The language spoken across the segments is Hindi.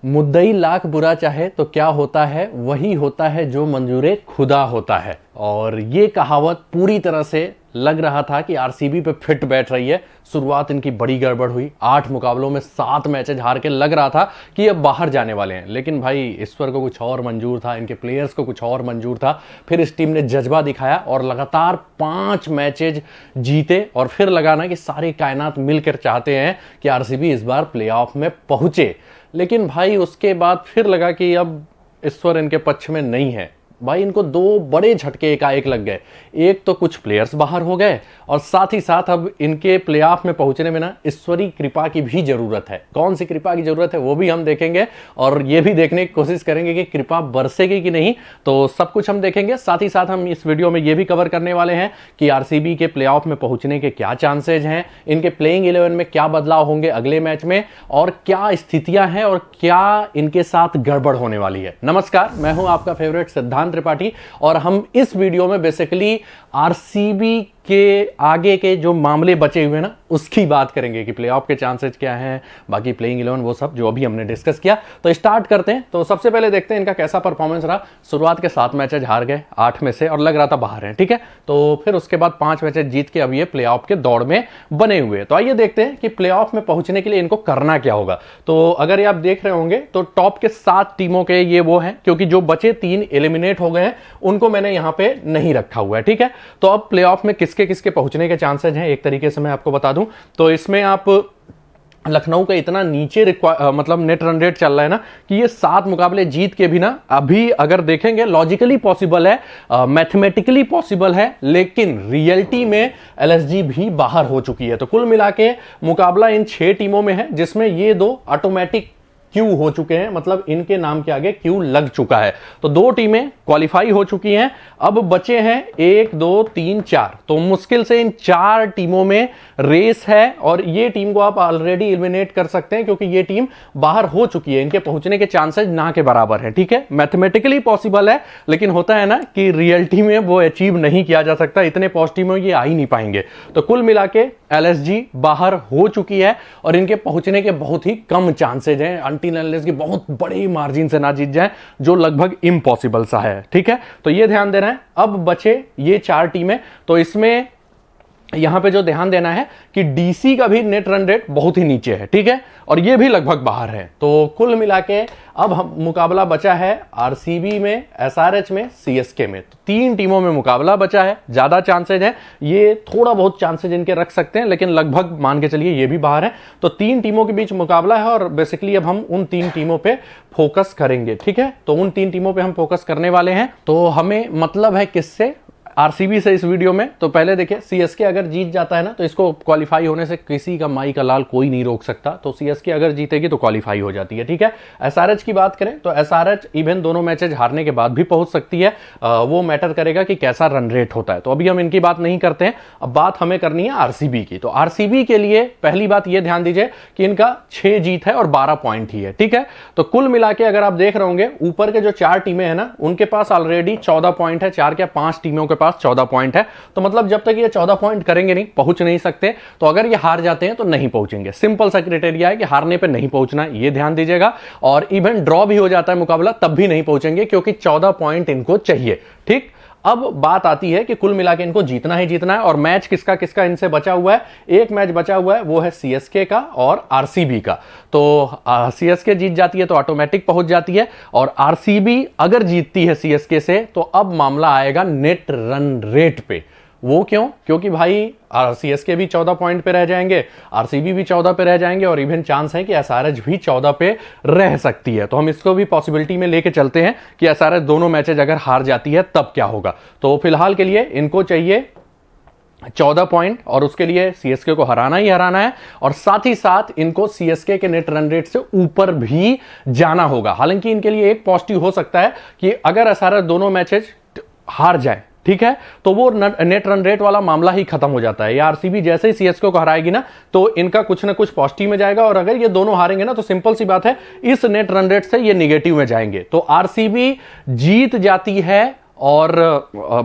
मुद्दई लाख बुरा चाहे तो क्या होता है, वही होता है जो मंजूरे खुदा होता है। और ये कहावत पूरी तरह से लग रहा था कि आरसीबी पे फिट बैठ रही है। शुरुआत इनकी बड़ी गड़बड़ हुई, 8 मुकाबलों में 7 मैचेज हार के लग रहा था कि अब बाहर जाने वाले हैं। लेकिन भाई ईश्वर को कुछ और मंजूर था, इनके प्लेयर्स को कुछ और मंजूर था। फिर इस टीम ने जज्बा दिखाया और लगातार 5 मैचेज जीते और फिर लगा ना कि सारी कायनात मिलकर चाहते हैं कि आरसीबी इस बार प्लेऑफ में पहुंचे। लेकिन भाई उसके बाद फिर लगा कि अब ईश्वर इनके पक्ष में नहीं है। भाई इनको 2 बड़े झटके एकाएक लग गए। एक तो कुछ प्लेयर्स बाहर हो गए और साथ ही साथ अब इनके प्लेऑफ में पहुंचने में ना ईश्वरी कृपा की भी जरूरत है। कौन सी कृपा की जरूरत है वो भी हम देखेंगे और ये भी देखने की कोशिश करेंगे कि कृपा बरसेगी कि नहीं, तो सब कुछ हम देखेंगे। साथ ही साथ हम इस वीडियो में ये भी कवर करने वाले हैं कि आरसीबी के प्लेऑफ में पहुंचने के क्या चांसेज हैं, इनके प्लेइंग 11 में क्या बदलाव होंगे अगले मैच में और क्या स्थितियां हैं और क्या इनके साथ गड़बड़ होने वाली है। नमस्कार, मैं हूं आपका फेवरेट सिद्धांत त्रिपाठी और हम इस वीडियो में बेसिकली आरसीबी के आगे के जो मामले बचे हुए ना उसकी बात करेंगे कि प्लेऑफ के चांसेस क्या हैं, बाकी प्लेइंग 11 वो सब जो अभी हमने डिस्कस किया। तो स्टार्ट करते हैं। तो सबसे पहले देखते हैं इनका कैसा परफॉर्मेंस रहा। शुरुआत के 7 मैचेज हार गए 8 में से और लग रहा था बाहर हैं, ठीक है। तो फिर उसके बाद 5 मैचेज जीत के अब ये प्लेऑफ के दौड़ में बने हुए। तो आइए देखते हैं कि प्लेऑफ में पहुंचने के लिए इनको करना क्या होगा। तो अगर ये आप देख रहे होंगे तो टॉप के 7 टीमों के ये वो हैं, क्योंकि जो बचे 3 एलिमिनेट हो गए हैं उनको मैंने यहां पे नहीं रखा हुआ है, ठीक है। तो अब प्लेऑफ में किसके किसके पहुंचने के चांसेस हैं एक तरीके से मैं आपको बता दूं तो इसमें आप लखनऊ का इतना नीचे मतलब नेट रन रेट चल रहा है ना कि ये 7 मुकाबले जीत के भी ना अभी अगर देखेंगे लॉजिकली पॉसिबल है, मैथमेटिकली पॉसिबल है, लेकिन रियलिटी में एलएसजी भी बाहर हो चुकी है। तो कुल मिला के मुकाबला इन 6 टीमों में है जिसमें ये 2 ऑटोमेटिक क्यू हो चुके हैं, मतलब इनके नाम के आगे क्यू लग चुका है। तो 2 टीमें क्वालिफाई हो चुकी हैं। अब बचे हैं 1 2 3 4। तो मुश्किल से इन 4 टीमों में रेस है और ये टीम को आप ऑलरेडी एलिमिनेट कर सकते हैं क्योंकि ये टीम बाहर हो चुकी है। इनके पहुंचने के चांसेस ना के बराबर है, ठीक है। मैथमेटिकली पॉसिबल है, लेकिन होता है ना कि रियलिटी में वो अचीव नहीं किया जा सकता। इतने पॉजिटिव में ये आ ही नहीं पाएंगे। तो कुल मिला के एलएसजी बाहर हो चुकी है और इनके पहुंचने के बहुत ही कम चांसेज हैं, अंटिल अनलेस की बहुत बड़ी मार्जिन से ना जीत जाए, जो लगभग इम्पॉसिबल सा है, ठीक है। तो ये ध्यान देना है। अब बचे ये 4 टीमें, तो इसमें यहां पे जो ध्यान देना है कि डीसी का भी नेट रन रेट बहुत ही नीचे है, ठीक है, और ये भी लगभग बाहर है। तो कुल मिला के अब मुकाबला बचा है आरसीबी में, एसआरएच में, सीएसके में। तो 3 टीमों में मुकाबला बचा है। ज्यादा चांसेज है, ये थोड़ा बहुत चांसेज इनके रख सकते हैं, लेकिन लगभग मान के चलिए ये भी बाहर है। तो 3 टीमों के बीच मुकाबला है और बेसिकली अब हम उन 3 टीमों पे फोकस करेंगे, ठीक है। तो उन 3 टीमों पे हम फोकस करने वाले हैं। तो हमें मतलब है किससे, आरसीबी से इस वीडियो में। तो पहले देखिए, सीएसके अगर जीत जाता है ना तो इसको क्वालिफाई होने से किसी का माई का लाल कोई नहीं रोक सकता। तो सीएसके अगर जीतेगी तो क्वालिफाई हो जाती है, ठीक है। एसआरएच की बात करें तो एसआरएच इवन दोनों मैचेज हारने के बाद भी पहुंच सकती है। वो मैटर करेगा कि कैसा रन रेट होता है। तो अभी हम इनकी बात नहीं करते हैं, अब बात हमें करनी है आरसीबी की। तो आरसीबी के लिए पहली बात यह ध्यान दीजिए कि इनका 6 जीत है और 12 पॉइंट ही है, ठीक है। तो कुल मिला के अगर आप देख रहे होंगे ऊपर के जो 4 टीमें हैं ना उनके पास ऑलरेडी 14 पॉइंट है। 4 क्या 5 टीमों के पास 14 पॉइंट है। तो मतलब जब तक ये 14 पॉइंट करेंगे नहीं, पहुंच नहीं सकते। तो अगर ये हार जाते हैं तो नहीं पहुंचेंगे। सिंपल सा क्राइटेरिया है कि हारने पे नहीं पहुंचना, ये ध्यान दीजिएगा। और इवन ड्रॉ भी हो जाता है मुकाबला तब भी नहीं पहुंचेंगे क्योंकि 14 पॉइंट इनको चाहिए, ठीक। अब बात आती है कि कुल मिला के इनको जीतना ही जीतना है और मैच किसका किसका इनसे बचा हुआ है। एक मैच बचा हुआ है, वो है सीएसके का और आरसीबी का। तो सीएसके जीत जाती है तो ऑटोमेटिक पहुंच जाती है और आरसीबी अगर जीतती है सीएसके से तो अब मामला आएगा नेट रन रेट पे। वो क्यों? क्योंकि भाई सीएसके भी 14 पॉइंट पे रह जाएंगे, आरसीबी भी 14 पे रह जाएंगे और इवन चांस है कि एसआरएच भी 14 पे रह सकती है। तो हम इसको भी पॉसिबिलिटी में लेके चलते हैं कि एसआरएच दोनों मैचेज अगर हार जाती है तब क्या होगा। तो फिलहाल के लिए इनको चाहिए 14 पॉइंट और उसके लिए सीएसके को हराना ही हराना है और साथ ही साथ इनको सीएसके के नेट रन रेट से ऊपर भी जाना होगा। हालांकि इनके लिए एक पॉजिटिव हो सकता है कि अगर एसआरएच दोनों मैचेज हार जाए, ठीक है, तो वो नेट रन रेट वाला मामला ही खत्म हो जाता है। या आरसीबी जैसे ही सीएसके को हराएगी ना तो इनका कुछ ना कुछ पॉजिटिव में जाएगा और अगर ये दोनों हारेंगे ना तो सिंपल सी बात है इस नेट रन रेट से ये निगेटिव में जाएंगे। तो आरसीबी जीत जाती है और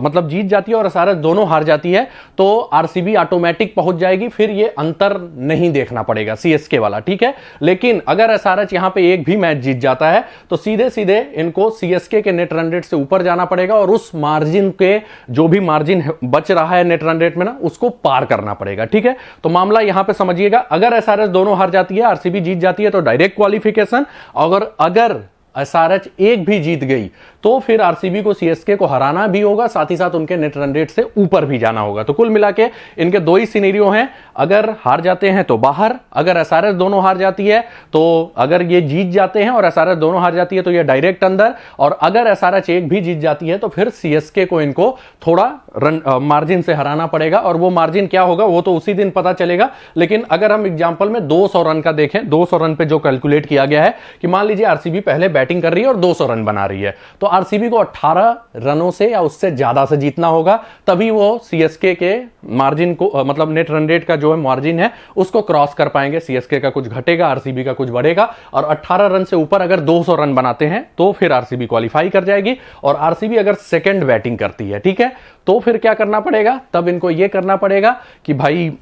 मतलब जीत जाती है और एसआरएच दोनों हार जाती है तो आरसीबी ऑटोमेटिक पहुंच जाएगी, फिर ये अंतर नहीं देखना पड़ेगा सीएसके वाला, ठीक है। लेकिन अगर एसआरएच यहां पे एक भी मैच जीत जाता है तो सीधे सीधे इनको सीएसके के नेट रन रेट से ऊपर जाना पड़ेगा और उस मार्जिन के जो भी मार्जिन बच रहा है नेट रन रेट में ना, उसको पार करना पड़ेगा, ठीक है। तो मामला यहां पे समझिएगा, अगर एसआरएच दोनों हार जाती है, आरसीबी जीत जाती है तो डायरेक्ट क्वालिफिकेशन, अगर एसआरएच एक भी जीत गई तो फिर आरसीबी को सीएसके को हराना भी होगा, साथ ही साथ उनके नेट रन रेट से ऊपर भी जाना होगा। तो कुल मिला के इनके दो ही सिनेरियो हैं, अगर हार जाते हैं तो बाहर, अगर एसआरएच दोनों हार जाती है तो, अगर ये जीत जाते हैं और एसआरएच दोनों हार जाती है तो ये डायरेक्ट अंदर, और अगर एसआरएच एक भी जीत जाती है तो फिर सीएसके को इनको थोड़ा रन मार्जिन से हराना पड़ेगा, और वो मार्जिन क्या होगा वो तो उसी दिन पता चलेगा। लेकिन अगर हम एग्जांपल में 200 रन का देखें, 200 रन पे जो कैलकुलेट किया गया है कि मान लीजिए आरसीबी पहले बैटिंग कर रही है और 200 रन बना रही है, तो आरसीबी को 18 रनों से या उससे ज्यादा से जीतना होगा, तभी वो सीएसके के मार्जिन को मतलब नेट रन रेट का जो है मार्जिन है उसको क्रॉस कर पाएंगे। सीएसके का कुछ घटेगा, आरसीबी का कुछ बढ़ेगा, और 18 रन से ऊपर अगर 200 रन बनाते हैं तो फिर आरसीबी क्वालिफाई कर जाएगी। और आरसीबी अगर सेकंड बैटिंग करती है, ठीक है, तो फिर क्या करना पड़ेगा, तब इनको यह करना पड़ेगा कि भाई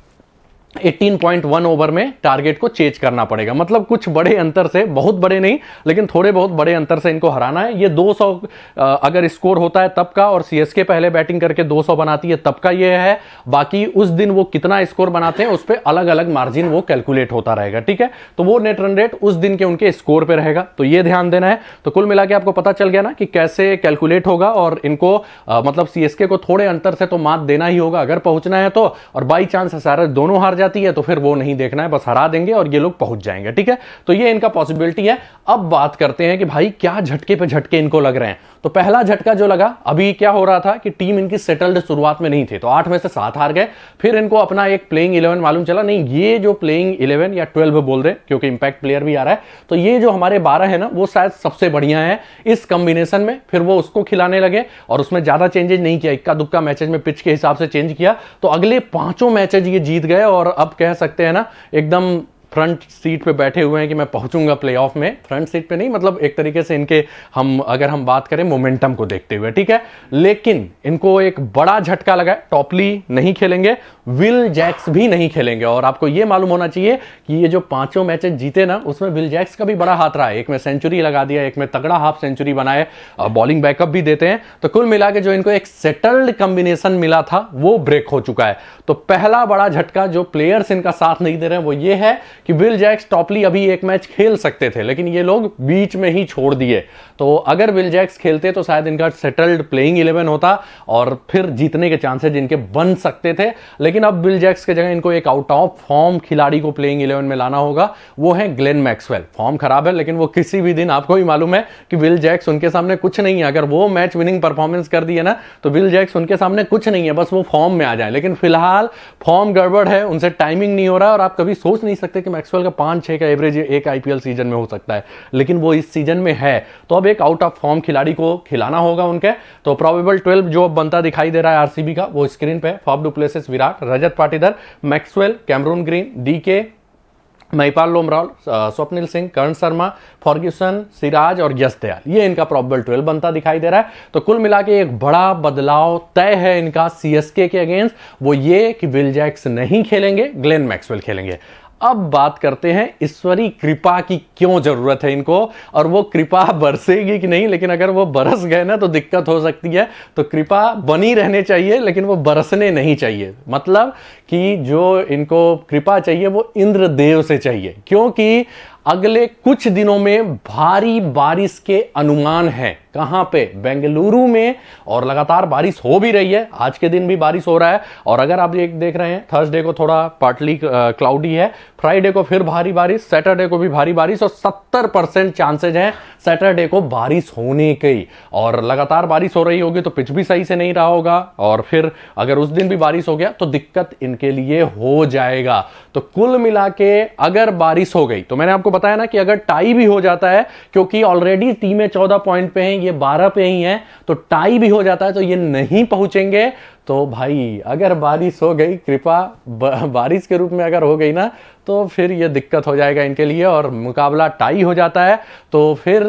18.1 ओवर में टारगेट को चेज करना पड़ेगा। मतलब कुछ बड़े अंतर से, बहुत बड़े नहीं लेकिन थोड़े बहुत बड़े अंतर से इनको हराना है। ये 200 अगर स्कोर होता है तब का, और सीएसके पहले बैटिंग करके 200 बनाती है तब का ये है। बाकी उस दिन वो कितना स्कोर बनाते हैं उस पर अलग अलग मार्जिन वो कैलकुलेट होता रहेगा, ठीक है। तो वो नेट रन रेट उस दिन के उनके स्कोर पे रहेगा, तो ये ध्यान देना है। तो कुल मिला के आपको पता चल गया ना कि कैसे कैलकुलेट होगा, और इनको मतलब सीएसके को थोड़े अंतर से तो मात देना ही होगा अगर पहुंचना है तो। और बाई चांस एसआरएच दोनों हार जाती है तो फिर वो नहीं देखना है, बस हरा देंगे और ये लोग पहुंच जाएंगे, ठीक है। तो ये इनका पॉसिबिलिटी है। अब बात करते हैं कि भाई क्या झटके पे झटके इनको लग रहे हैं। तो पहला झटका जो लगा, अभी क्या हो रहा था कि टीम इनकी सेटल्ड शुरुआत में नहीं थी, तो 8 में से 7 हार गए। फिर इनको अपना एक प्लेइंग 11 मालूम चला, नहीं ये जो प्लेइंग 11 या 12 बोल रहे क्योंकि इंपैक्ट प्लेयर भी आ रहा है, तो ये जो हमारे 12 है ना वो शायद सबसे बढ़िया है इस कॉम्बिनेशन में। फिर वो उसको खिलाने लगे और उसमें ज्यादा चेंजेस नहीं किया, इक्का दुक्का मैचेज में पिच के हिसाब से चेंज किया, तो अगले 5 मैचेज ये जीत गए। और अब कह सकते हैं ना एकदम फ्रंट सीट पे बैठे हुए हैं कि मैं पहुंचूंगा प्लेऑफ में। फ्रंट सीट पे नहीं, मतलब एक तरीके से इनके अगर हम बात करें मोमेंटम को देखते हुए, ठीक है। लेकिन इनको एक बड़ा झटका लगा, टॉपली नहीं खेलेंगे, विल जैक्स भी नहीं खेलेंगे। और आपको यह मालूम होना चाहिए कि ये जो 5 मैचेस जीते ना उसमें विल जैक्स का भी बड़ा हाथ रहा है। एक में सेंचुरी लगा दिया, एक में तगड़ा हाफ सेंचुरी बनाए, बॉलिंग बैकअप भी देते हैं। तो कुल मिला के जो इनको एक सेटल्ड कॉम्बिनेशन मिला था वो ब्रेक हो चुका है। तो पहला बड़ा झटका जो प्लेयर्स इनका साथ नहीं दे रहे हैं वो ये है कि विल जैक्स टॉपली अभी एक मैच खेल सकते थे लेकिन ये लोग बीच में ही छोड़ दिए। तो अगर विल जैक्स खेलते तो शायद इनका सेटल्ड प्लेइंग 11 होता और फिर जीतने के चांसेस इनके बन सकते थे। लेकिन अब विल जैक्स के जगह इनको एक आउट ऑफ फॉर्म खिलाड़ी को प्लेइंग 11 में लाना होगा, वो है ग्लेन मैक्सवेल। फॉर्म खराब है लेकिन वो किसी भी दिन, आपको ही मालूम है कि विल जैक्स उनके सामने कुछ नहीं है। अगर वो मैच विनिंग परफॉर्मेंस कर दिए ना तो विल जैक्स उनके सामने कुछ नहीं है, बस वो फॉर्म में आ जाए। लेकिन फिलहाल फॉर्म गड़बड़ है, उनसे टाइमिंग नहीं हो रहा है और आप कभी सोच नहीं सकते कि मैक्सवेल का 5-6 का एवरेज एक आईपीएल सीजन में हो सकता है, लेकिन वो इस सीजन में है। तो अब एक आउट ऑफ फॉर्म खिलाड़ी को खिलाना होगा उनके। तो प्रोबेबल 12 जो बनता दिखाई दे रहा है आरसीबी का वो स्क्रीन पे, Faf du Plessis, Virat, Rajat Patidar, Maxwell, Cameron Green, DK, Mahipal Lomror, Swapnil Singh, Karn Sharma, Ferguson, Siraj और यश दयाल, ये इनका प्रोबेबल 12 बनता दिखाई दे रहा है। तो कुल मिला के एक बड़ा बदलाव तय है इनका सीएसके के अगेंस्ट, वो ये कि विल जैक्स नहीं खेलेंगे, ग्लेन मैक्सवेल खेलेंगे। अब बात करते हैं ईश्वरी कृपा की क्यों जरूरत है इनको, और वो कृपा बरसेगी कि नहीं। लेकिन अगर वो बरस गए ना तो दिक्कत हो सकती है। तो कृपा बनी रहने चाहिए लेकिन वो बरसने नहीं चाहिए। मतलब कि जो इनको कृपा चाहिए वो इंद्रदेव से चाहिए, क्योंकि अगले कुछ दिनों में भारी बारिश के अनुमान हैं। कहां पे? बेंगलुरु में, और लगातार बारिश हो भी रही है। आज के दिन भी बारिश हो रहा है। और अगर आप एक देख रहे हैं, थर्सडे को थोड़ा पार्टली क्लाउडी है, फ्राइडे को फिर भारी बारिश, सैटरडे को भी भारी बारिश, और 70% चांसेज हैं सैटरडे को बारिश होने की। और लगातार बारिश हो रही होगी तो पिच भी सही से नहीं रहा होगा, और फिर अगर उस दिन भी बारिश हो गया तो दिक्कत इनके लिए हो जाएगा। तो कुल मिला के अगर बारिश हो गई तो मैंने आपको बताया ना कि अगर टाई भी हो जाता है, क्योंकि ऑलरेडी टीमें 14 पॉइंट पे हैं, ये 12 पे ही हैं, तो टाई भी हो जाता है तो ये नहीं पहुंचेंगे। तो भाई अगर बारिश हो गई, कृपा बारिश के रूप में अगर हो गई ना, तो फिर ये दिक्कत हो जाएगा इनके लिए और मुकाबला टाई हो जाता है तो फिर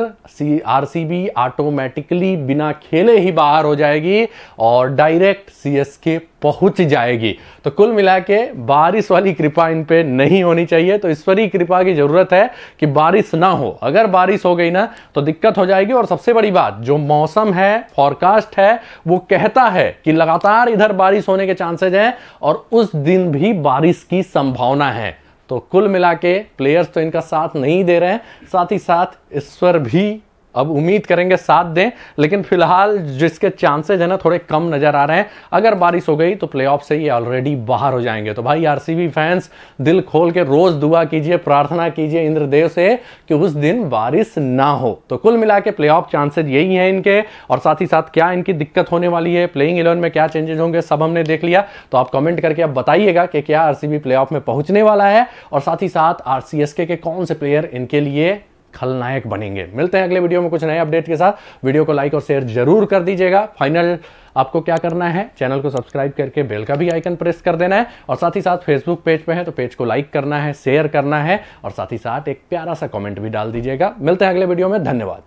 आरसीबी ऑटोमेटिकली बिना खेले ही बाहर हो जाएगी और डायरेक्ट सीएसके पहुंच जाएगी। तो कुल मिला के बारिश वाली कृपा इन पे नहीं होनी चाहिए। तो ईश्वरीय कृपा की जरूरत है कि बारिश ना हो। अगर बारिश हो गई ना तो दिक्कत हो जाएगी। और सबसे बड़ी बात, जो मौसम है, फॉरकास्ट है, वो कहता है कि लगातार इधर बारिश होने के चांसेस हैं और उस दिन भी बारिश की संभावना है। तो कुल मिला के प्लेयर्स तो इनका साथ नहीं दे रहे हैं, साथ ही साथ ईश्वर भी अब उम्मीद करेंगे साथ दें, लेकिन फिलहाल जिसके चांसेस है ना थोड़े कम नजर आ रहे हैं। अगर बारिश हो गई तो प्लेऑफ से ये ऑलरेडी बाहर हो जाएंगे। तो भाई आरसीबी फैंस दिल खोल के रोज दुआ कीजिए, प्रार्थना कीजिए इंद्रदेव से कि उस दिन बारिश ना हो। तो कुल मिला के प्लेऑफ चांसेस यही हैं इनके। और साथ ही साथ क्या इनकी दिक्कत होने वाली है, प्लेइंग 11 में क्या चेंजेस होंगे, सब हमने देख लिया। तो आप कमेंट करके आप बताइएगा कि क्या आरसीबी प्लेऑफ में पहुंचने वाला है और साथ ही साथ आरसीएसके के कौन से प्लेयर इनके लिए खलनायक बनेंगे। मिलते हैं अगले वीडियो में कुछ नए अपडेट के साथ। वीडियो को लाइक और शेयर जरूर कर दीजिएगा। फाइनल आपको क्या करना है, चैनल को सब्सक्राइब करके बेल का भी आइकन प्रेस कर देना है और साथ ही साथ फेसबुक पेज पे है तो पेज को लाइक करना है, शेयर करना है और साथ ही साथ एक प्यारा सा कमेंट भी डाल दीजिएगा। मिलते हैं अगले वीडियो में। धन्यवाद।